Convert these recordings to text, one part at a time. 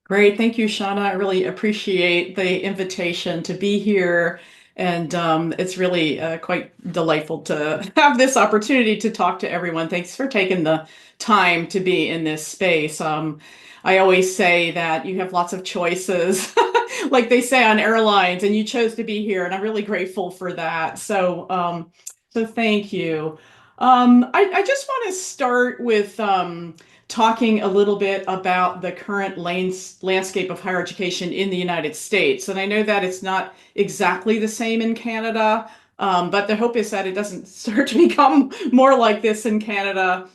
Great. Thank you, Shauna. I really appreciate the invitation to be here. And it's really quite delightful to have this opportunity to talk to everyone. Thanks for taking the time to be in this space. I always say that you have lots of choices, like they say on airlines, and you chose to be here, and I'm really grateful for that. So thank you. I just want to start with talking a little bit about the current landscape of higher education in the United States. And I know that it's not exactly the same in Canada, but the hope is that it doesn't start to become more like this in Canada,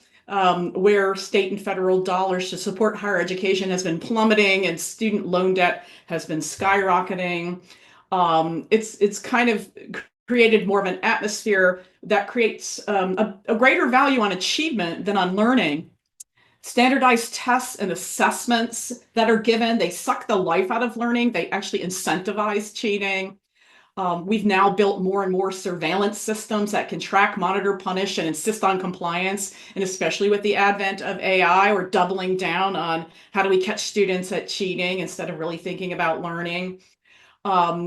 where state and federal dollars to support higher education has been plummeting and student loan debt has been skyrocketing. It's kind of created more of an atmosphere that creates a greater value on achievement than on learning. Standardized tests and assessments that are given, they suck the life out of learning. They actually incentivize cheating. We've now built more and more surveillance systems that can track, monitor, punish, and insist on compliance. And especially with the advent of AI, we're doubling down on how do we catch students at cheating instead of really thinking about learning.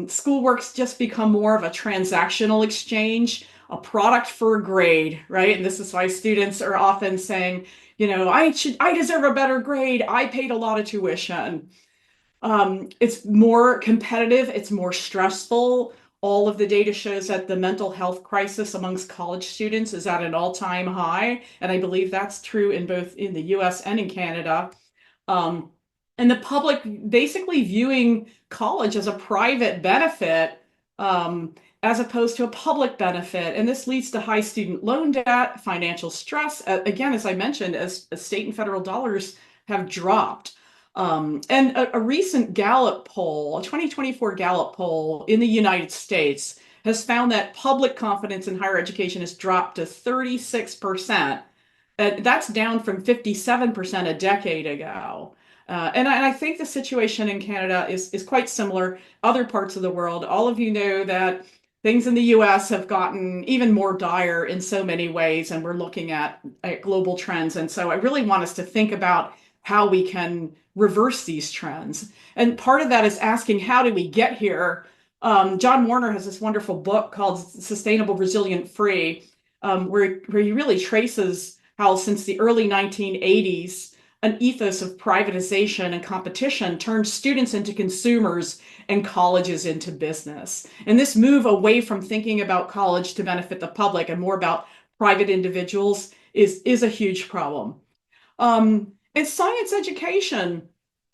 Schoolwork's just become more of a transactional exchange, a product for a grade, right? And this is why students are often saying, I deserve a better grade. I paid a lot of tuition. It's more competitive, it's more stressful. All of the data shows that the mental health crisis amongst college students is at an all-time high, and I believe that's true in both in the US and in Canada. Um, and the public basically viewing college as a private benefit, as opposed to a public benefit. And this leads to high student loan debt, financial stress, again, as I mentioned, as state and federal dollars have dropped. And a recent Gallup poll, a 2024 Gallup poll in the United States, has found that public confidence in higher education has dropped to 36%. That's down from 57% a decade ago. And I think the situation in Canada is quite similar. Other parts of the world, all of you know that things in the US have gotten even more dire in so many ways, and we're looking at global trends. And so I really want us to think about how we can reverse these trends. And part of that is asking, how did we get here? John Warner has this wonderful book called Sustainable, Resilient, Free, where he really traces how since the early 1980s, an ethos of privatization and competition turned students into consumers and colleges into business. And this move away from thinking about college to benefit the public and more about private individuals is a huge problem. And science education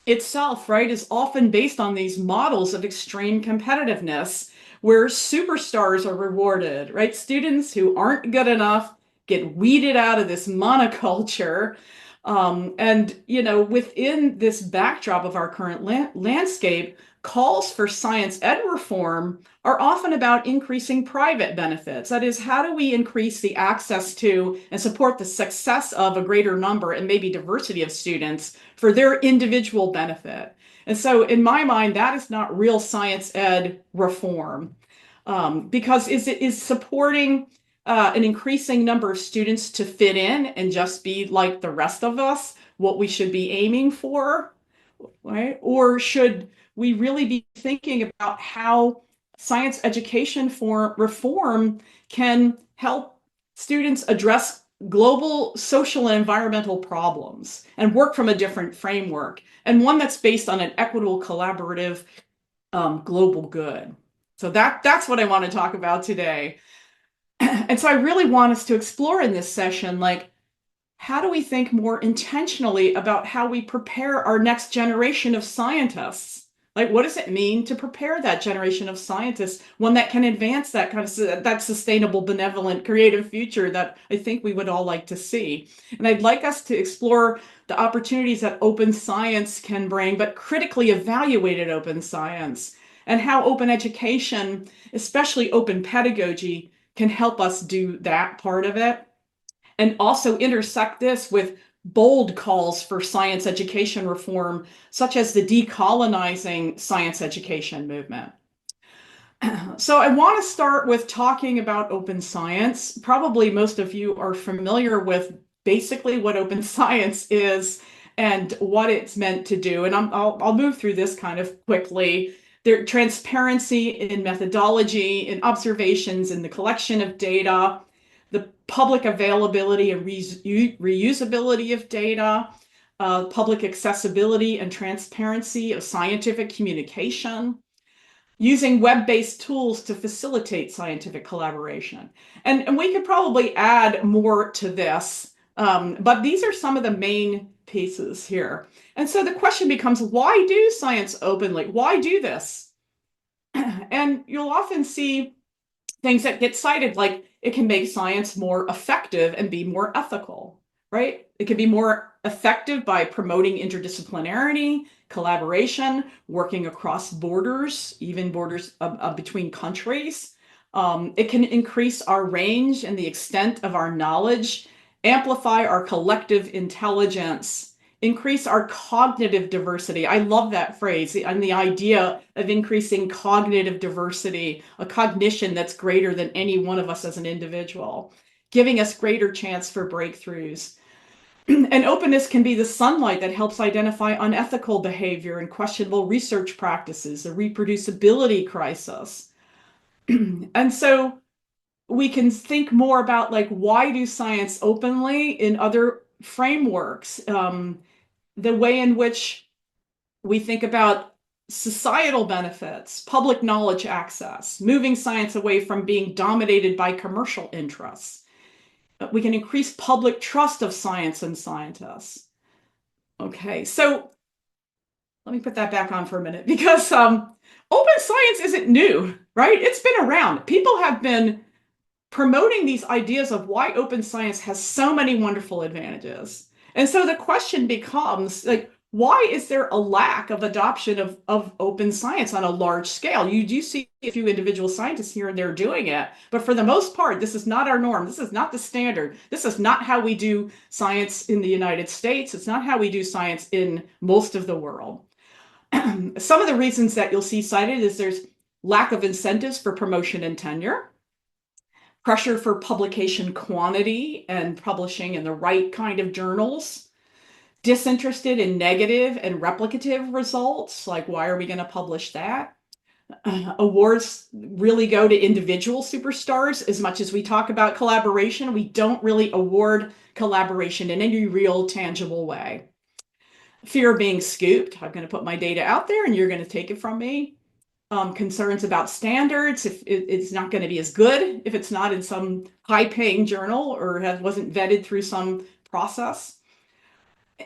itself, right, is often based on these models of extreme competitiveness where superstars are rewarded, right? Students who aren't good enough get weeded out of this monoculture. Within this backdrop of our current landscape, calls for science ed reform are often about increasing private benefits. That is, how do we increase the access to and support the success of a greater number and maybe diversity of students for their individual benefit? And so, in my mind, that is not real science ed reform, because it is supporting an increasing number of students to fit in and just be like the rest of us, what we should be aiming for, right? Or should we really be thinking about how science education for reform can help students address global social and environmental problems and work from a different framework, and one that's based on an equitable, collaborative, global good? So that's what I want to talk about today. And so I really want us to explore in this session, like, how do we think more intentionally about how we prepare our next generation of scientists? Like, what does it mean to prepare that generation of scientists, one that can advance that kind of that sustainable, benevolent, creative future that I think we would all like to see? And I'd like us to explore the opportunities that open science can bring, but critically evaluated open science, and how open education, especially open pedagogy, can help us do that part of it, and also intersect this with bold calls for science education reform, such as the decolonizing science education movement. So I want to start with talking about open science. Probably most of you are familiar with basically what open science is and what it's meant to do. And I'll move through this kind of quickly. There transparency in methodology, in observations, in the collection of data, the public availability and reusability of data, public accessibility and transparency of scientific communication, using web-based tools to facilitate scientific collaboration. And we could probably add more to this, but these are some of the main pieces here. And so the question becomes, why do science openly? Why do this? And you'll often see things that get cited, like it can make science more effective and be more ethical, right? It can be more effective by promoting interdisciplinarity, collaboration, working across borders, even borders between countries. It can increase our range and the extent of our knowledge, amplify our collective intelligence, increase our cognitive diversity. I love that phrase and the idea of increasing cognitive diversity, a cognition that's greater than any one of us as an individual, giving us greater chance for breakthroughs. And openness can be the sunlight that helps identify unethical behavior and questionable research practices, a reproducibility crisis. And so we can think more about, like, why do science openly in other frameworks? The way in which we think about societal benefits, public knowledge access, moving science away from being dominated by commercial interests. We can increase public trust of science and scientists. Okay, so let me put that back on for a minute, because open science isn't new, right? It's been around. People have been promoting these ideas of why open science has so many wonderful advantages. And so the question becomes, like, why is there a lack of adoption of open science on a large scale? You do see a few individual scientists here and there doing it, but for the most part, this is not our norm. This is not the standard. This is not how we do science in the United States. It's not how we do science in most of the world. Some of the reasons that you'll see cited is there's lack of incentives for promotion and tenure, pressure for publication quantity and publishing in the right kind of journals, disinterested in negative and replicative results, like why are we going to publish that? Awards really go to individual superstars. As much as we talk about collaboration, we don't really award collaboration in any real tangible way. Fear of being scooped. I'm going to put my data out there and you're going to take it from me. Concerns about standards, if it's not going to be as good if it's not in some high-paying journal or wasn't vetted through some process.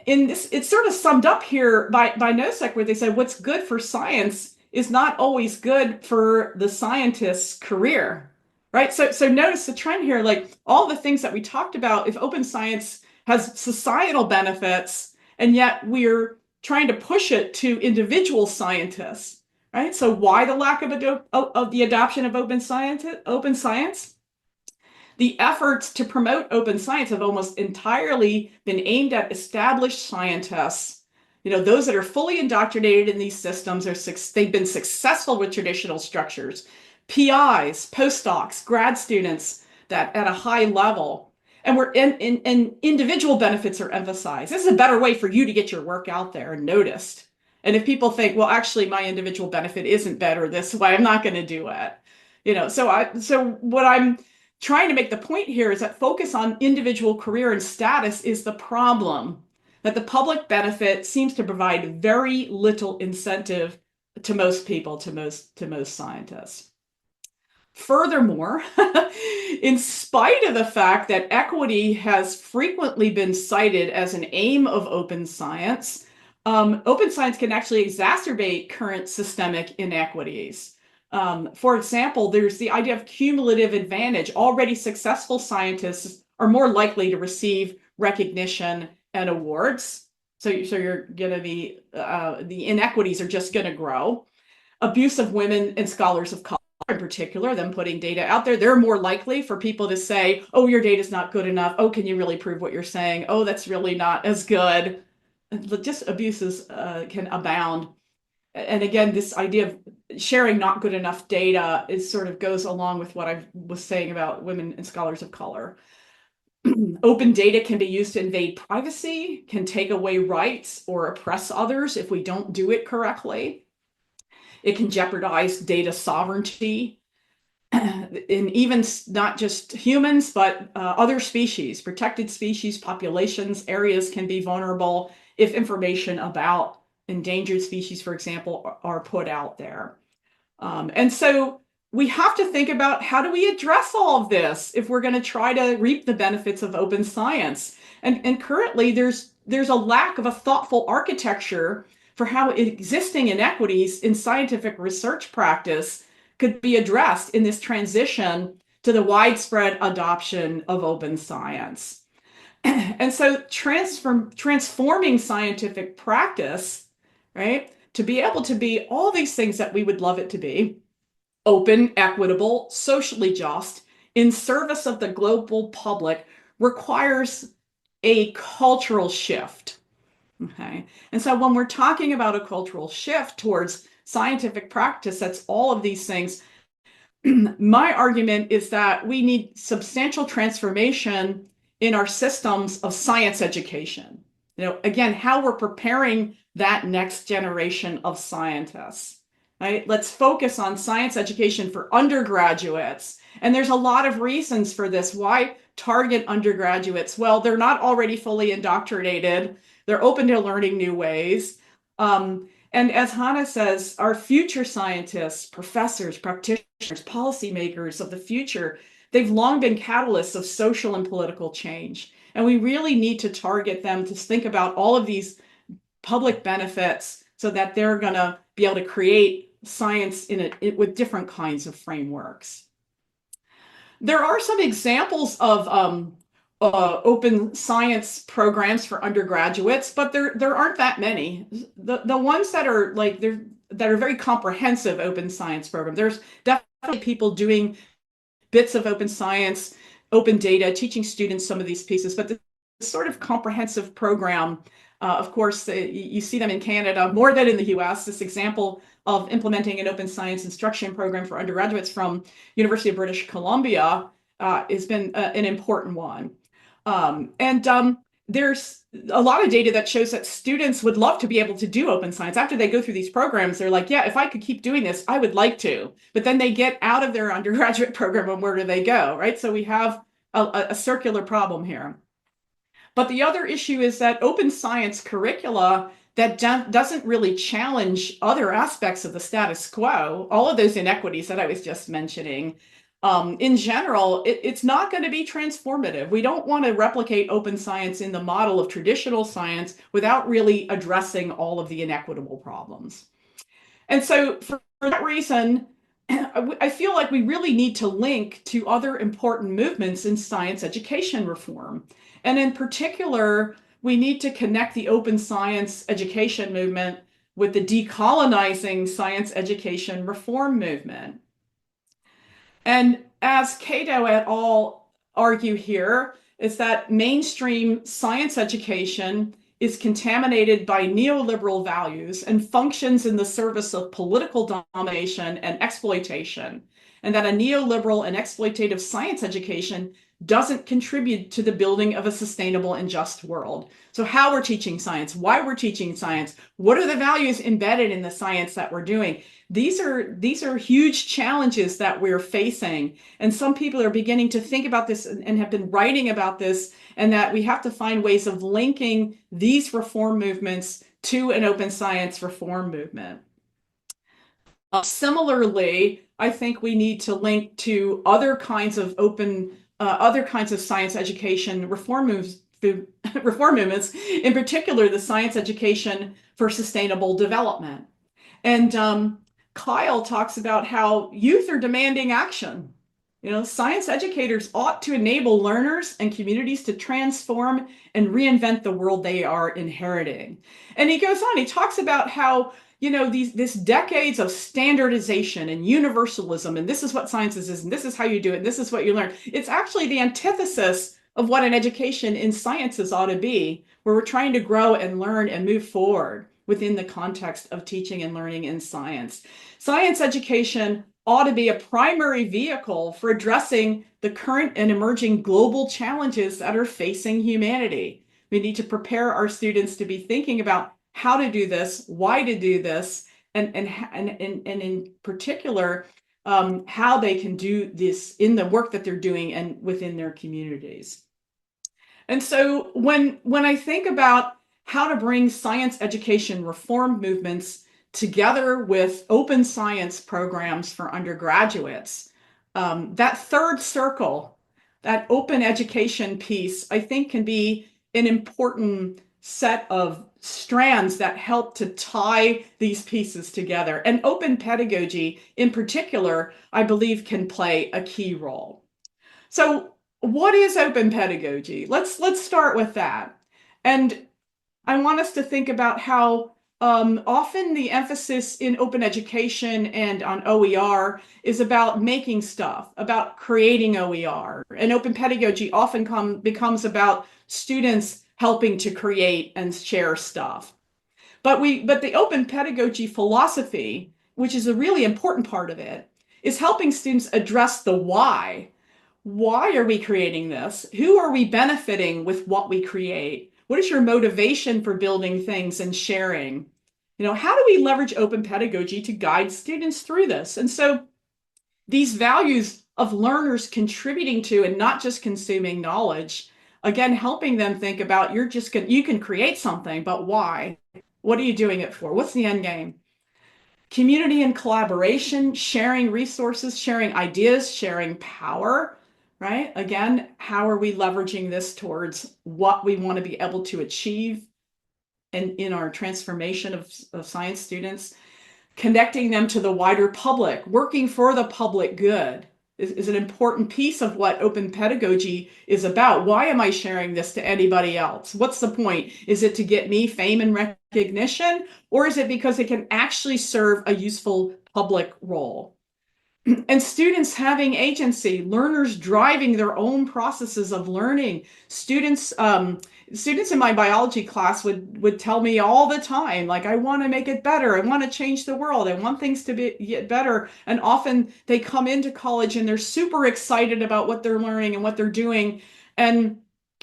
In this, it's sort of summed up here by Nosek, where they said what's good for science is not always good for the scientist's career, right? So notice the trend here, like all the things that we talked about, if open science has societal benefits, and yet we're trying to push it to individual scientists. Right? So why the lack of the adoption of open science? The efforts to promote open science have almost entirely been aimed at established scientists. You know, those that are fully indoctrinated in these systems, they've been successful with traditional structures. PIs, postdocs, grad students that at a high level. And individual benefits are emphasized. This is a better way for you to get your work out there and noticed. And if people think, well, actually, my individual benefit isn't better this way, I'm not going to do it. You know, so what I'm trying to make the point here is that focus on individual career and status is the problem. That the public benefit seems to provide very little incentive to most people, to most scientists. Furthermore, in spite of the fact that equity has frequently been cited as an aim of open science can actually exacerbate current systemic inequities. For example, there's the idea of cumulative advantage. Already successful scientists are more likely to receive recognition and awards. So you're going to be, the inequities are just going to grow. Abuse of women and scholars of color, in particular, them putting data out there, they're more likely for people to say, oh, your data's not good enough. Oh, can you really prove what you're saying? Oh, that's really not as good. Just abuses can abound. And again, this idea of sharing not good enough data is sort of goes along with what I was saying about women and scholars of color. Open data can be used to invade privacy, can take away rights or oppress others if we don't do it correctly. It can jeopardize data sovereignty in even not just humans, but other species, protected species, populations, areas can be vulnerable if information about endangered species, for example, are put out there. And so we have to think about how do we address all of this if we're going to try to reap the benefits of open science. And currently there's a lack of a thoughtful architecture for how existing inequities in scientific research practice could be addressed in this transition to the widespread adoption of open science. And so transforming scientific practice, right, to be able to be all these things that we would love it to be: open, equitable, socially just, in service of the global public, requires a cultural shift. Okay. And so when we're talking about a cultural shift towards scientific practice, that's all of these things. My argument is that we need substantial transformation in our systems of science education. Again, how we're preparing that next generation of scientists. Right? Let's focus on science education for undergraduates. And there's a lot of reasons for this. Why target undergraduates? Well, they're not already fully indoctrinated. They're open to learning new ways. And as Hannah says, our future scientists, professors, practitioners, policymakers of the future, they've long been catalysts of social and political change. And we really need to target them to think about all of these public benefits so that they're going to be able to create science with different kinds of frameworks. There are some examples of open science programs for undergraduates, but there aren't that many. The ones that are very comprehensive open science program. There's definitely people doing bits of open science, open data, teaching students some of these pieces, but the sort of comprehensive program, of course, you see them in Canada more than in the US. This example of implementing an open science instruction program for undergraduates from University of British Columbia has been an important one. There's a lot of data that shows that students would love to be able to do open science. After they go through these programs, they're like, yeah, if I could keep doing this, I would like to. But then they get out of their undergraduate program and where do they go, right? So we have a circular problem here. But the other issue is that open science curricula that doesn't really challenge other aspects of the status quo, all of those inequities that I was just mentioning, in general, it's not going to be transformative. We don't want to replicate open science in the model of traditional science without really addressing all of the inequitable problems. And so for that reason, I feel like we really need to link to other important movements in science education reform. And in particular, we need to connect the open science education movement with the decolonizing science education reform movement. And as Cato et al. Argue here, is that mainstream science education is contaminated by neoliberal values and functions in the service of political domination and exploitation, and that a neoliberal and exploitative science education doesn't contribute to the building of a sustainable and just world. So how we're teaching science, why we're teaching science, what are the values embedded in the science that we're doing? These are huge challenges that we're facing. And some people are beginning to think about this and have been writing about this, and that we have to find ways of linking these reform movements to an open science reform movement. Similarly, I think we need to link to other kinds of science education reform movements, in particular the science education for sustainable development. And Kyle talks about how youth are demanding action. Science educators ought to enable learners and communities to transform and reinvent the world they are inheriting. And he goes on, he talks about how, this decades of standardization and universalism, and this is what science is, and this is how you do it, and this is what you learn. It's actually the antithesis of what an education in sciences ought to be, where we're trying to grow and learn and move forward within the context of teaching and learning in science. Science education ought to be a primary vehicle for addressing the current and emerging global challenges that are facing humanity. We need to prepare our students to be thinking about how to do this, why to do this, and in particular, how they can do this in the work that they're doing and within their communities. And so when I think about how to bring science education reform movements together with open science programs for undergraduates, that third circle, that open education piece, I think can be an important set of strands that help to tie these pieces together. And open pedagogy in particular, I believe, can play a key role. So, what is open pedagogy? Let's start with that. And I want us to think about how often the emphasis in open education and on OER is about making stuff, about creating OER. And open pedagogy often becomes about students helping to create and share stuff. But the open pedagogy philosophy, which is a really important part of it, is helping students address the why. Why are we creating this? Who are we benefiting with what we create? What is your motivation for building things and sharing? How do we leverage open pedagogy to guide students through this? And so these values of learners contributing to and not just consuming knowledge, again, helping them think about you can create something, but why? What are you doing it for? What's the end game? Community and collaboration, sharing resources, sharing ideas, sharing power, right? Again, how are we leveraging this towards what we want to be able to achieve in our transformation of science students? Connecting them to the wider public, working for the public good is an important piece of what open pedagogy is about. Why am I sharing this to anybody else? What's the point? Is it to get me fame and recognition, or is it because it can actually serve a useful public role? And students having agency, learners driving their own processes of learning. Students in my biology class would tell me all the time, like, I want to make it better. I want to change the world. I want things to get better. And often they come into college and they're super excited about what they're learning and what they're doing. And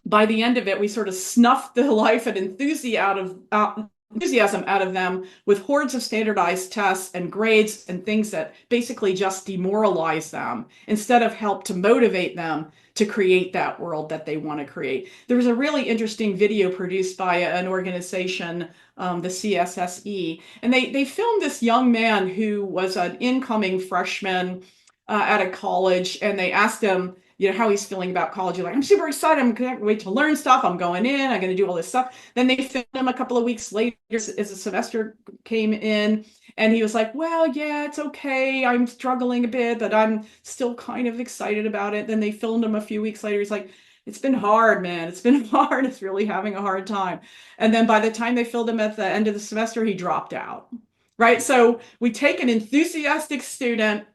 by the end of it, we sort of snuff the life and enthusiasm out of them with hordes of standardized tests and grades and things that basically just demoralize them instead of help to motivate them to create that world that they want to create. There was a really interesting video produced by an organization, the CSSE, and they filmed this young man who was an incoming freshman at a college, and they asked him, how he's feeling about college. He's like, I'm super excited. I'm going to wait to learn stuff. I'm going in. I'm going to do all this stuff. Then they filmed him a couple of weeks later as the semester came in. And he was like, well, yeah, it's okay. I'm struggling a bit, but I'm still kind of excited about it. Then they filmed him a few weeks later. He's like, it's been hard, man. It's been hard. It's really having a hard time. And then by the time they filmed him at the end of the semester, he dropped out. Right. So we take an enthusiastic student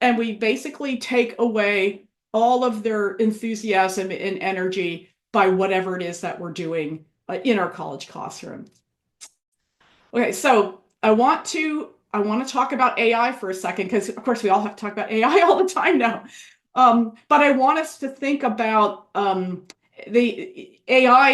and we basically take away all of their enthusiasm and energy by whatever it is that we're doing in our college classroom. Okay, so I want to talk about AI for a second because of course we all have to talk about AI all the time now. But I want us to think about the AI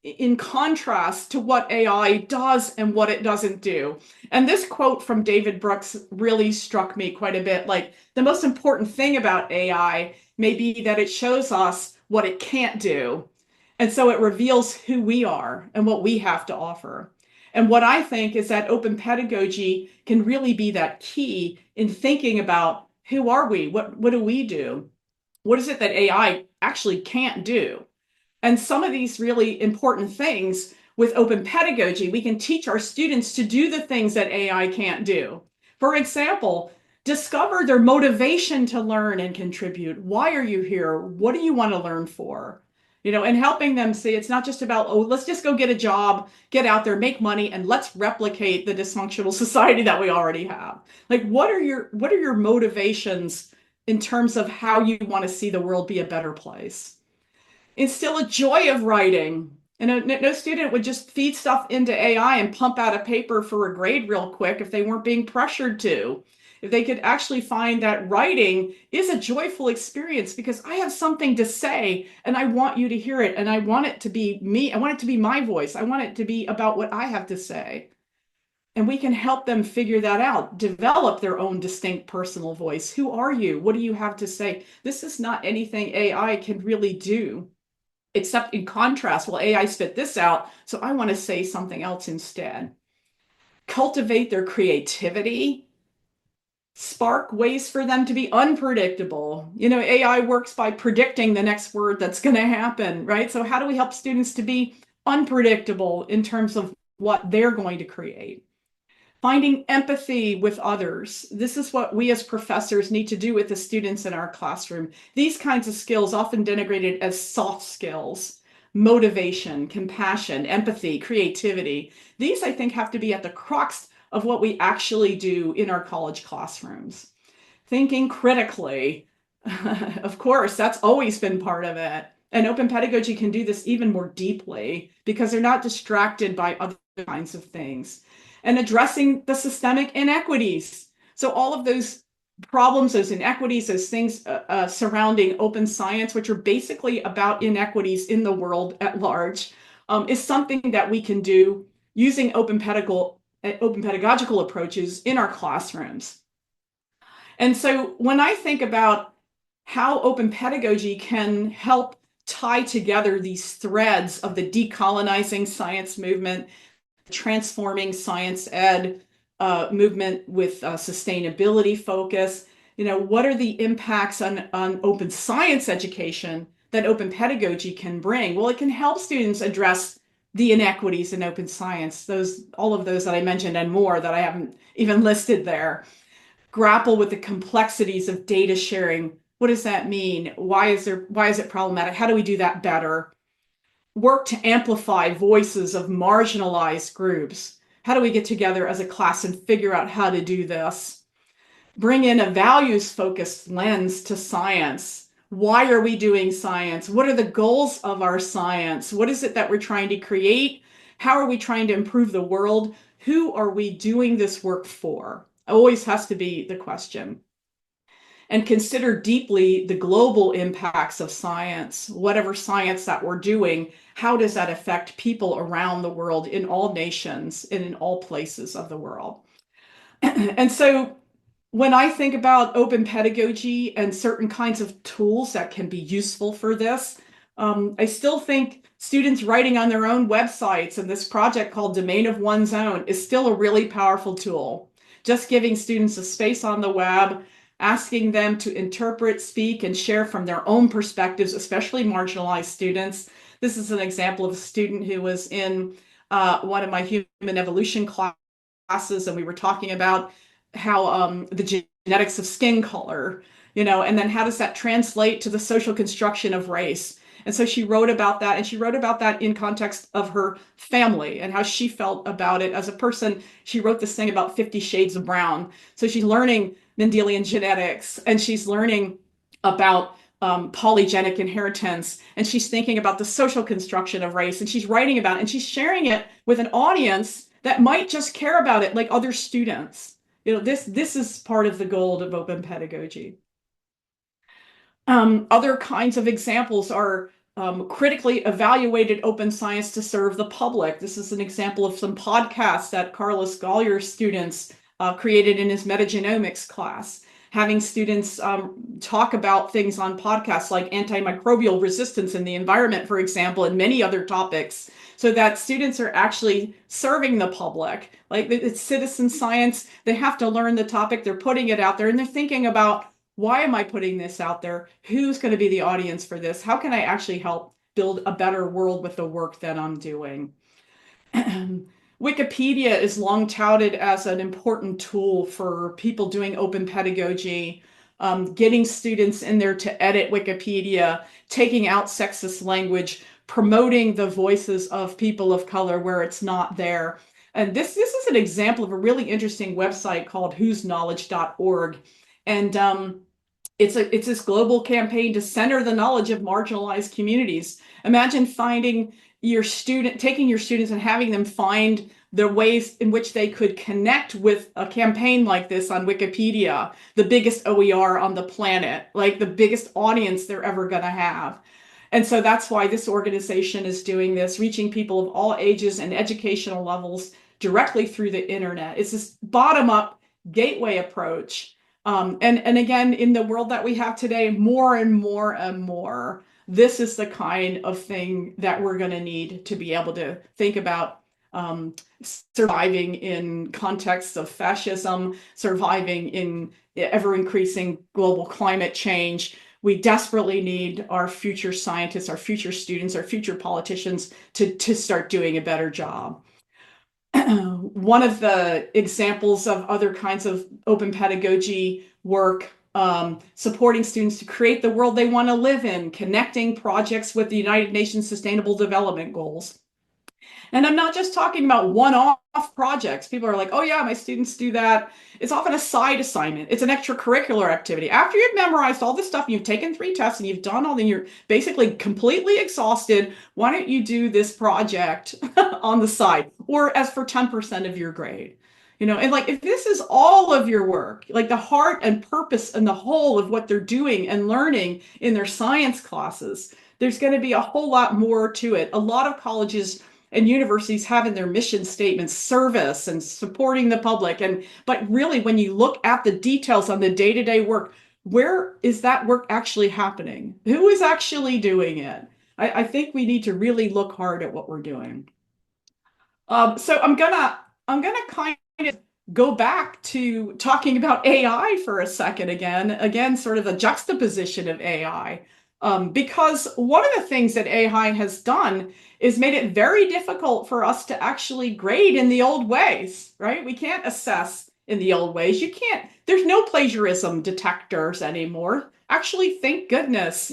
in contrast to what AI does and what it doesn't do. And this quote from David Brooks really struck me quite a bit. Like, the most important thing about AI may be that it shows us what it can't do. And so it reveals who we are and what we have to offer. And what I think is that open pedagogy can really be that key in thinking about who are we? What do we do? What is it that AI actually can't do? And some of these really important things with open pedagogy, we can teach our students to do the things that AI can't do. For example, discover their motivation to learn and contribute. Why are you here? What do you want to learn for? And helping them see it's not just about, oh, let's just go get a job, get out there, make money, and let's replicate the dysfunctional society that we already have. Like, what are your motivations in terms of how you want to see the world be a better place? Instill a joy of writing. And no student would just feed stuff into AI and pump out a paper for a grade real quick if they weren't being pressured to. if they could actually find that writing is a joyful experience because I have something to say and I want you to hear it and I want it to be me. I want it to be my voice. I want it to be about what I have to say. And we can help them figure that out, develop their own distinct personal voice. Who are you? What do you have to say? This is not anything AI can really do, except in contrast. Well, AI spit this out, so I want to say something else instead. Cultivate their creativity, spark ways for them to be unpredictable. AI works by predicting the next word that's going to happen, right? So, how do we help students to be unpredictable in terms of what they're going to create? Finding empathy with others. This is what we as professors need to do with the students in our classroom. These kinds of skills, often denigrated as soft skills, motivation, compassion, empathy, creativity. These, I think, have to be at the crux of what we actually do in our college classrooms. Thinking critically, of course, that's always been part of it. And open pedagogy can do this even more deeply because they're not distracted by other kinds of things. And addressing the systemic inequities. So all of those problems, those inequities, those things surrounding open science, which are basically about inequities in the world at large, is something that we can do using open pedagogical approaches in our classrooms. And so when I think about how open pedagogy can help tie together these threads of the decolonizing science movement, transforming science ed movement with sustainability focus, what are the impacts on open science education that open pedagogy can bring? Well, it can help students address the inequities in open science, all of those that I mentioned and more that I haven't even listed there. Grapple with the complexities of data sharing. What does that mean? Why is it problematic? How do we do that better? Work to amplify voices of marginalized groups. How do we get together as a class and figure out how to do this? Bring in a values-focused lens to science. Why are we doing science? What are the goals of our science? What is it that we're trying to create? How are we trying to improve the world? Who are we doing this work for? Always has to be the question. And consider deeply the global impacts of science. Whatever science that we're doing, how does that affect people around the world in all nations and in all places of the world? And so when I think about open pedagogy and certain kinds of tools that can be useful for this, I still think students writing on their own websites and this project called Domain of One's Own is still a really powerful tool. Just giving students a space on the web, asking them to interpret, speak, and share from their own perspectives, especially marginalized students. This is an example of a student who was in one of my human evolution classes, and we were talking about how the genetics of skin color, and then how does that translate to the social construction of race? And so she wrote about that, and she wrote about that in context of her family and how she felt about it as a person. She wrote this thing about 50 Shades of Brown. So she's learning Mendelian genetics, and she's learning about polygenic inheritance, and she's thinking about the social construction of race, and she's writing about it, and she's sharing it with an audience that might just care about it like other students. This is part of the goal of open pedagogy. Other kinds of examples are critically evaluated open science to serve the public. This is an example of some podcasts that Carlos Golyer's students created in his metagenomics class, having students talk about things on podcasts like antimicrobial resistance in the environment, for example, and many other topics, so that students are actually serving the public. Like, it's citizen science. They have to learn the topic. They're putting it out there, and they're thinking about, why am I putting this out there? Who's going to be the audience for this? How can I actually help build a better world with the work that I'm doing? Wikipedia is long touted as an important tool for people doing open pedagogy, getting students in there to edit Wikipedia, taking out sexist language, promoting the voices of people of color where it's not there. And this is an example of a really interesting website called whosknowledge.org. And It's this global campaign to center the knowledge of marginalized communities. Imagine taking your students and having them find the ways in which they could connect with a campaign like this on Wikipedia, the biggest OER on the planet, like the biggest audience they're ever going to have. And so that's why this organization is doing this, reaching people of all ages and educational levels directly through the internet. It's this bottom up gateway approach. And again, in the world that we have today, more and more and more, this is the kind of thing that we're going to need to be able to think about um, surviving in contexts of fascism, surviving in ever increasing global climate change. We desperately need our future scientists, our future students, our future politicians to start doing a better job. One of the examples of other kinds of open pedagogy work, supporting students to create the world they want to live in, connecting projects with the United Nations Sustainable Development Goals. And I'm not just talking about one-off projects. People are like, oh yeah, my students do that. It's often a side assignment. It's an extracurricular activity. After you've memorized all this stuff, you've taken 3 tests and you've done all, then you're basically completely exhausted. Why don't you do this project on the side or as for 10% of your grade? And like if this is all of your work, like the heart and purpose and the whole of what they're doing and learning in their science classes, there's going to be a whole lot more to it. A lot of colleges and universities have in their mission statements service and supporting the public, but really when you look at the details on the day-to-day work, where is that work actually happening? Who is actually doing it? I think we need to really look hard at what we're doing. So I'm gonna kind of go back to talking about AI for a second again, sort of a juxtaposition of AI. Because one of the things that AI has done is made it very difficult for us to actually grade in the old ways, right? We can't assess in the old ways. There's no plagiarism detectors anymore. Actually, thank goodness,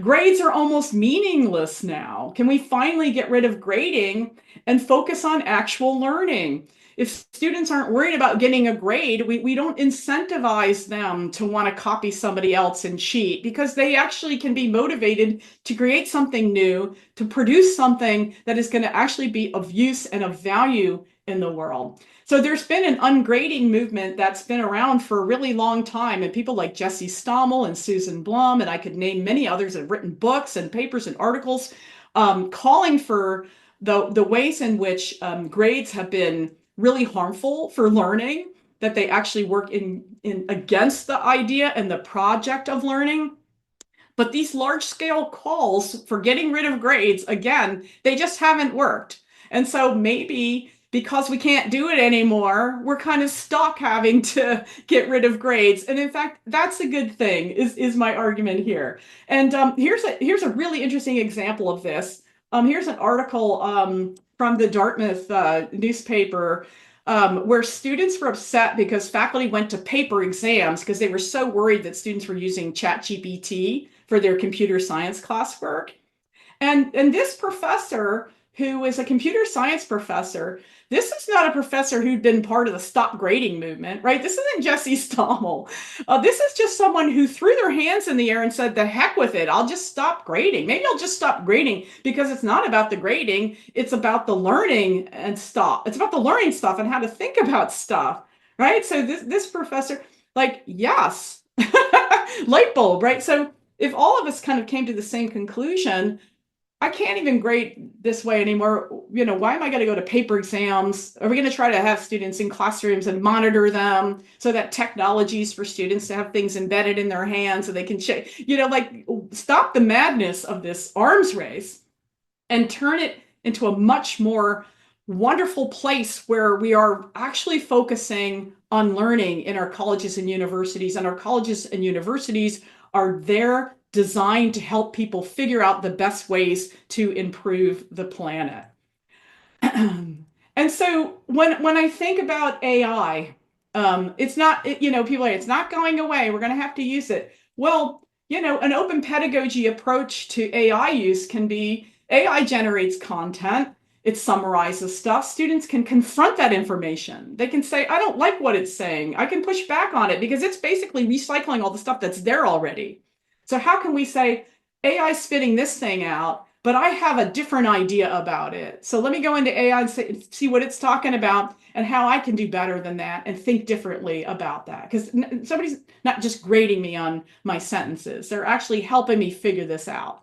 grades are almost meaningless now. Can we finally get rid of grading and focus on actual learning? If students aren't worried about getting a grade, we don't incentivize them to want to copy somebody else and cheat because they actually can be motivated to create something new, to produce something that is going to actually be of use and of value in the world. So there's been an ungrading movement that's been around for a really long time, and people like Jesse Stommel and Susan Blum, and I could name many others that have written books and papers and articles calling for the ways in which grades have been really harmful for learning, that they actually work in against the idea and the project of learning. But these large scale calls for getting rid of grades, again, they just haven't worked. And so maybe because we can't do it anymore, we're kind of stuck having to get rid of grades. And in fact, that's a good thing, is my argument here. And here's a really interesting example of this. Here's an article from the Dartmouth newspaper where students were upset because faculty went to paper exams because they were so worried that students were using ChatGPT for their computer science classwork. And this professor, who is a computer science professor, this is not a professor who'd been part of the stop grading movement, right? This isn't Jesse Stommel. This is just someone who threw their hands in the air and said, the heck with it, I'll just stop grading. Maybe I'll just stop grading because it's not about the grading, it's about the learning and stuff. It's about the learning stuff and how to think about stuff, right? So this professor, like, yes, light bulb, right? So if all of us kind of came to the same conclusion, I can't even grade this way anymore. Why am I going to go to paper exams? Are we going to try to have students in classrooms and monitor them so that technologies for students to have things embedded in their hands so they can check, like stop the madness of this arms race and turn it into a much more wonderful place where we are actually focusing on learning in our colleges and universities. And our colleges and universities are there designed to help people figure out the best ways to improve the planet. And so when I think about AI, it's not, people are like, it's not going away. We're going to have to use it. Well, an open pedagogy approach to AI use can be AI generates content. It summarizes stuff. Students can confront that information. They can say, I don't like what it's saying. I can push back on it because it's basically recycling all the stuff that's there already. So how can we say, AI is spitting this thing out, but I have a different idea about it. So let me go into AI and see what it's talking about and how I can do better than that and think differently about that. Because somebody's not just grading me on my sentences. They're actually helping me figure this out.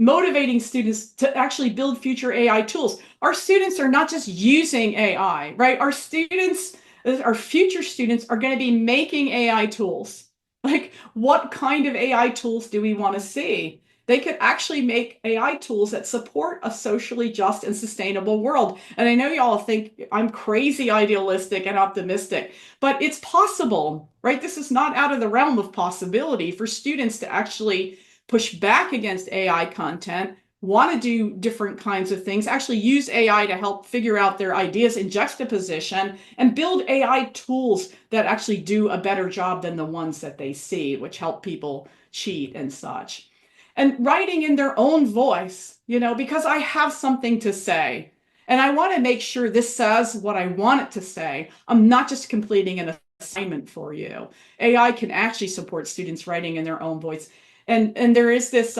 Motivating students to actually build future AI tools. Our students are not just using AI, right? Our students, our future students are going to be making AI tools. Like, what kind of AI tools do we want to see? They could actually make AI tools that support a socially just and sustainable world. And I know y'all think I'm crazy idealistic and optimistic, but it's possible, right? This is not out of the realm of possibility for students to actually push back against AI content, want to do different kinds of things, actually use AI to help figure out their ideas in juxtaposition, and build AI tools that actually do a better job than the ones that they see, which help people cheat and such. And writing in their own voice, because I have something to say. And I want to make sure this says what I want it to say. I'm not just completing an assignment for you. AI can actually support students writing in their own voice. And there is this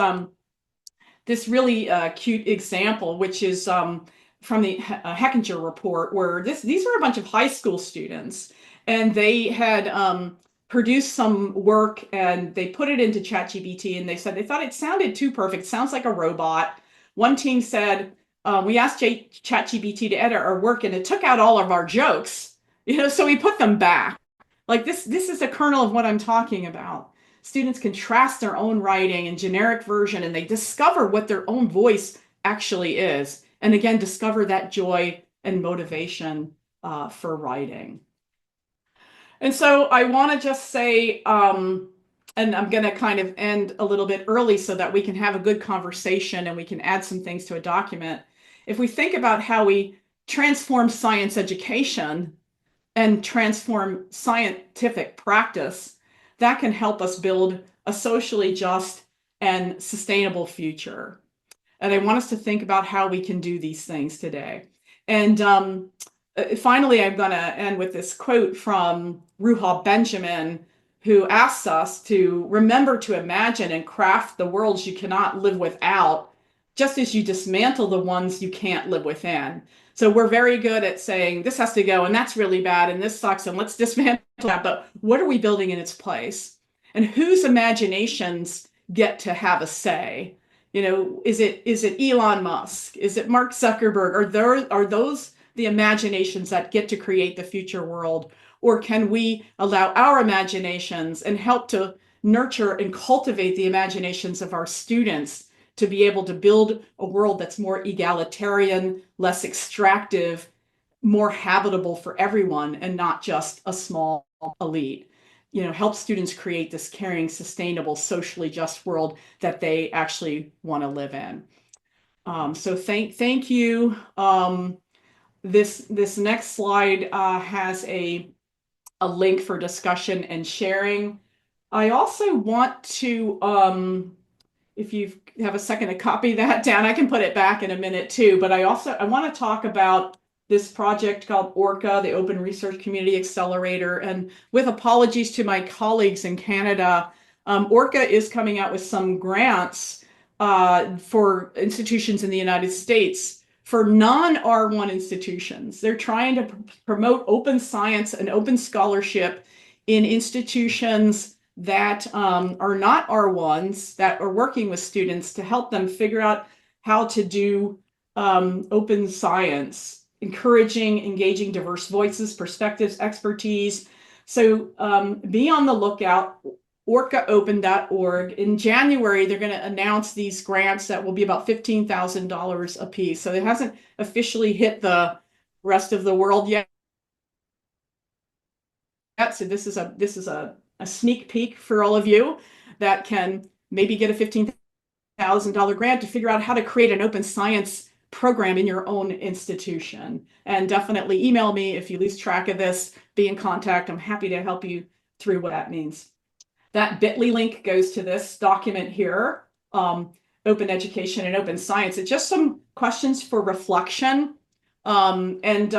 really cute example, which is from the Hechinger report, where these were a bunch of high school students, and they had produced some work and they put it into ChatGPT, and they said they thought it sounded too perfect. It sounds like a robot. One team said, we asked ChatGPT to edit our work, and it took out all of our jokes, so we put them back. Like this is a kernel of what I'm talking about. Students contrast their own writing and generic version, and they discover what their own voice actually is. And again, discover that joy and motivation for writing. And so I want to just say, and I'm going to kind of end a little bit early so that we can have a good conversation and we can add some things to a document. If we think about how we transform science education and transform scientific practice, that can help us build a socially just and sustainable future. And I want us to think about how we can do these things today. And finally, I'm going to end with this quote from Ruha Benjamin, who asks us to remember to imagine and craft the worlds you cannot live without, just as you dismantle the ones you can't live within. So we're very good at saying this has to go and that's really bad and this sucks and let's dismantle that. But what are we building in its place? And whose imaginations get to have a say? Is it Elon Musk? Is it Mark Zuckerberg? Are those the imaginations that get to create the future world? Or can we allow our imaginations and help to nurture and cultivate the imaginations of our students to be able to build a world that's more egalitarian, less extractive, more habitable for everyone and not just a small elite? Help students create this caring, sustainable, socially just world that they actually want to live in. So thank you. This next slide has a link for discussion and sharing. I also want to, if you have a second to copy that down, I can put it back in a minute too, but I want to talk about this project called ORCA, the Open Research Community Accelerator. And with apologies to my colleagues in Canada, ORCA is coming out with some grants for institutions in the United States for non-R1 institutions. They're trying to promote open science and open scholarship in institutions that are not R1s, that are working with students to help them figure out how to do open science, encouraging, engaging diverse voices, perspectives, expertise. So be on the lookout. orcaopen.org. In January, they're going to announce these grants that will be about $15,000 a piece. So it hasn't officially hit the rest of the world yet. So this is a sneak peek for all of you that can maybe get a $15,000 grant to figure out how to create an open science program in your own institution. And definitely email me if you lose track of this, be in contact. I'm happy to help you through what that means. That bit.ly link goes to this document here. open education and open science. It's just some questions for reflection. And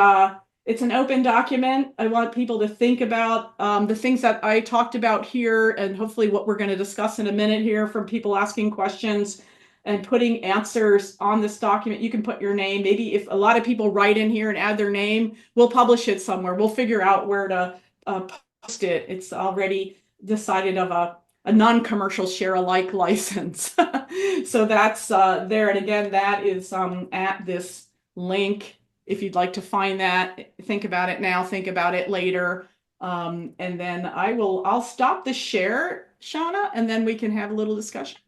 it's an open document. I want people to think about the things that I talked about here, and hopefully what we're going to discuss in a minute here from people asking questions and putting answers on this document. You can put your name. Maybe if a lot of people write in here and add their name, we'll publish it somewhere. We'll figure out where to post it. It's already decided of a non-commercial share alike license. So that's there. And again, that is at this link. If you'd like to find that, think about it now, think about it later. And then I'll stop the share, Shauna, and then we can have a little discussion.